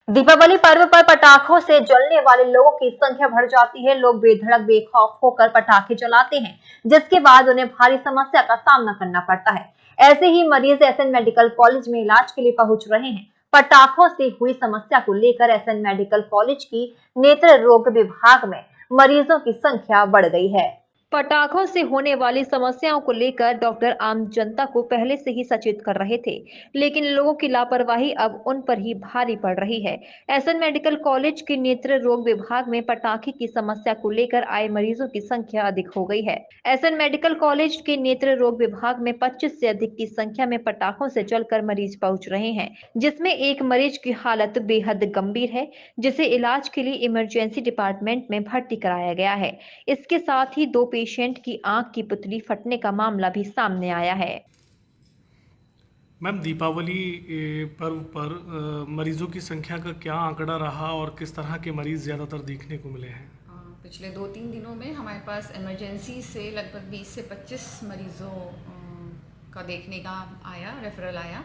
दीपावली पर्व पर पटाखों से जलने वाले लोगों की संख्या बढ़ जाती है। लोग बेधड़क बेखौफ होकर पटाखे जलाते हैं, जिसके बाद उन्हें भारी समस्या का सामना करना पड़ता है। ऐसे ही मरीज एसएन मेडिकल कॉलेज में इलाज के लिए पहुंच रहे हैं। पटाखों से हुई समस्या को लेकर एसएन मेडिकल कॉलेज की नेत्र रोग विभाग में मरीजों की संख्या बढ़ गई है। पटाखों से होने वाली समस्याओं को लेकर डॉक्टर आम जनता को पहले से ही सचेत कर रहे थे, लेकिन लोगों की लापरवाही अब उन पर ही भारी पड़ रही है। एसएन मेडिकल कॉलेज के नेत्र रोग विभाग में पटाखे की समस्या को लेकर आए मरीजों की संख्या अधिक हो गई है। एसएन मेडिकल कॉलेज के नेत्र रोग विभाग में 25 से अधिक की संख्या में पटाखों से जलकर मरीज पहुंच रहे हैं, जिसमें एक मरीज की हालत बेहद गंभीर है, जिसे इलाज के लिए इमरजेंसी डिपार्टमेंट में भर्ती कराया गया है। इसके साथ ही 2 पेशेंट की आंख की पुतली फटने का मामला भी सामने आया है। मैम, दीपावली पर्व पर मरीजों की संख्या का क्या आंकड़ा रहा और किस तरह के मरीज ज़्यादातर देखने को मिले हैं? पिछले 2-3 दिनों में हमारे पास इमरजेंसी से लगभग 20 से 25 मरीज़ों का देखने का रेफरल आया,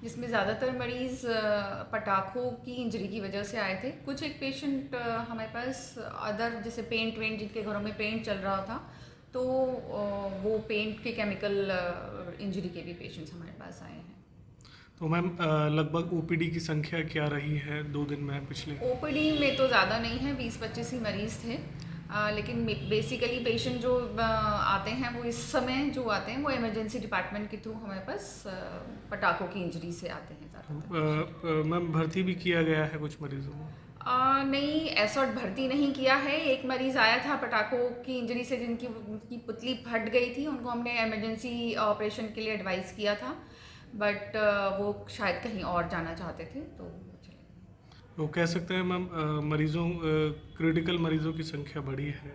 जिसमें ज़्यादातर मरीज़ पटाखों की इंजरी की वजह से आए थे। कुछ एक पेशेंट हमारे पास अदर जैसे पेंट वेंट, जिनके घरों में पेंट चल रहा था, तो वो पेंट के केमिकल इंजरी के भी पेशेंट्स हमारे पास आए हैं। तो मैम, लगभग ओपीडी की संख्या क्या रही है 2 दिन में पिछले? ओपीडी में तो ज़्यादा नहीं है, 20-25 ही मरीज़ थे। लेकिन बेसिकली पेशेंट जो आते हैं, वो इस समय जो आते हैं वो इमरजेंसी डिपार्टमेंट के थ्रू हमारे पास पटाखों की इंजरी से आते हैं ज़्यादातर। मैम, भर्ती भी किया गया है कुछ मरीजों को? नहीं, ऐसा भर्ती नहीं किया है। एक मरीज़ आया था पटाखों की इंजरी से, उनकी पुतली फट गई थी। उनको हमने इमरजेंसी ऑपरेशन के लिए एडवाइस किया था, बट वो शायद कहीं और जाना चाहते थे, तो तो कह सकते हैं मैम, क्रिटिकल मरीजों की संख्या बढ़ी है।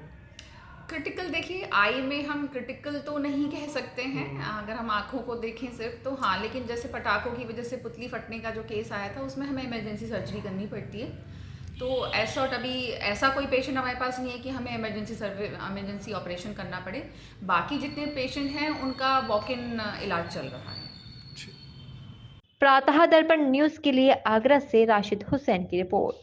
क्रिटिकल देखिए, आई में हम क्रिटिकल तो नहीं कह सकते हैं, अगर हम आंखों को देखें सिर्फ, तो हाँ, लेकिन जैसे पटाखों की वजह से पुतली फटने का जो केस आया था, उसमें हमें इमरजेंसी सर्जरी करनी पड़ती है। तो अभी ऐसा कोई पेशेंट हमारे पास नहीं है कि हमें इमरजेंसी ऑपरेशन करना पड़े। बाकी जितने पेशेंट हैं उनका वॉक इन इलाज चल रहा है। प्रातः दर्पण न्यूज के लिए आगरा से राशिद हुसैन की रिपोर्ट।